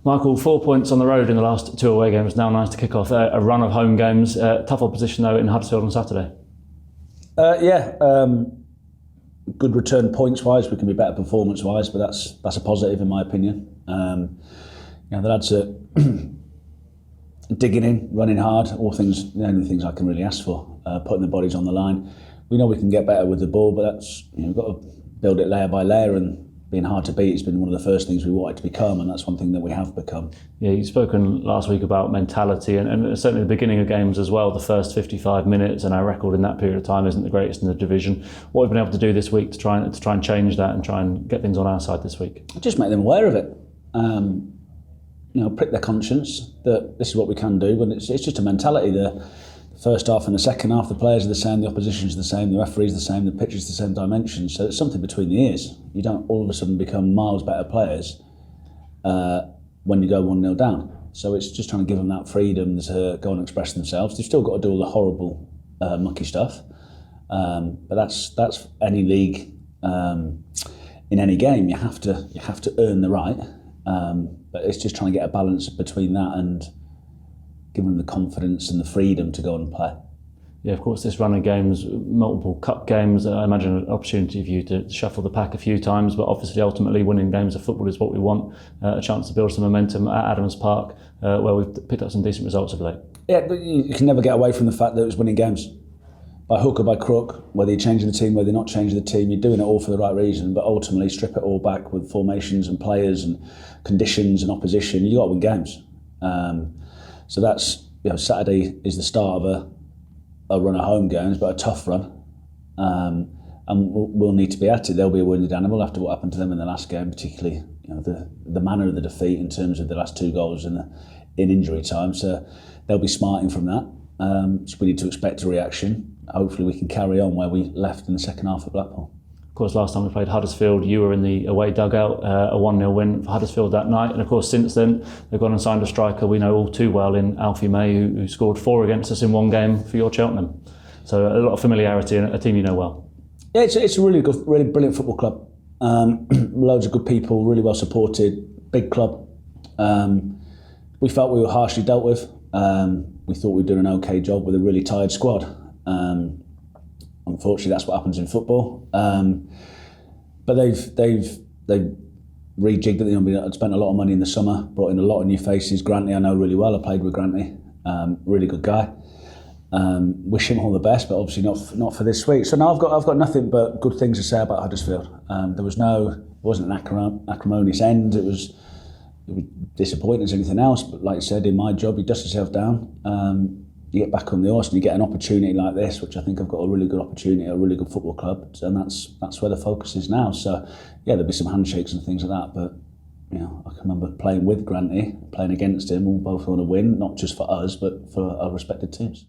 Michael, 4 points on the road in the last 2 away games. Now nice to kick off a run of home games. Tough opposition though in Huddersfield on Saturday. Good return points-wise. We can be better performance-wise, but that's a positive in my opinion. The lads are digging in, running hard. The only things I can really ask for. Putting their bodies on the line. We know we can get better with the ball, but that's we've got to build it layer by layer, and being hard to beat has been one of the first things we wanted to become, and that's one thing that we have become. Yeah, you've spoken last week about mentality, and certainly the beginning of games as well, the first 55 minutes, and our record in that period of time isn't the greatest in the division. What have we been able to do this week to try and change that and try and get things on our side this week? Just make them aware of it. Prick their conscience that this is what we can do, but it's just a mentality. The first half and the second half, the players are the same, the opposition's the same, the referee's the same, the pitch is the same dimension. So it's something between the ears. You don't all of a sudden become miles better players when you go 1-0 down. So it's just trying to give them that freedom to go and express themselves. They've still got to do all the horrible, mucky stuff. But that's any league in any game. You have to earn the right. But it's just trying to get a balance between that and giving them the confidence and the freedom to go and play. Yeah, of course, this run of games, multiple cup games, I imagine an opportunity for you to shuffle the pack a few times, but obviously ultimately winning games of football is what we want. A chance to build some momentum at Adams Park, where we've picked up some decent results of late. Yeah, but you can never get away from the fact that it was winning games. By hook or by crook, whether you're changing the team, whether you're not changing the team, you're doing it all for the right reason, but ultimately strip it all back with formations and players and conditions and opposition, you got to win games. So that's, Saturday is the start of a run of home games, but a tough run. And we'll need to be at it. They'll be a wounded animal after what happened to them in the last game, particularly the manner of the defeat in terms of the last 2 goals in injury time. So they'll be smarting from that. So we need to expect a reaction. Hopefully we can carry on where we left in the second half at Blackpool. Of course, last time we played Huddersfield, you were in the away dugout, a 1-0 win for Huddersfield that night. And of course, since then, they've gone and signed a striker we know all too well in Alfie May, who scored 4 against us in 1 game for your Cheltenham. So a lot of familiarity and a team you know well. Yeah, it's a really good, really brilliant football club. Loads of good people, really well supported, big club. We felt we were harshly dealt with. We thought we'd done an okay job with a really tired squad. Unfortunately, that's what happens in football. But they've rejigged it. Spent a lot of money in the summer, brought in a lot of new faces. Grantley, I know really well. I played with Grantley. Really good guy. Wish him all the best, but obviously not for this week. So now I've got nothing but good things to say about Huddersfield. It wasn't an acrimonious end. It was disappointing as anything else. But like I said, in my job, you dust yourself down. You get back on the horse and you get an opportunity like this, which I think I've got a really good opportunity, a really good football club, and that's where the focus is now. So yeah, there'll be some handshakes and things like that, but I can remember playing with Grantley, playing against him, all both want to win, not just for us, but for our respective teams.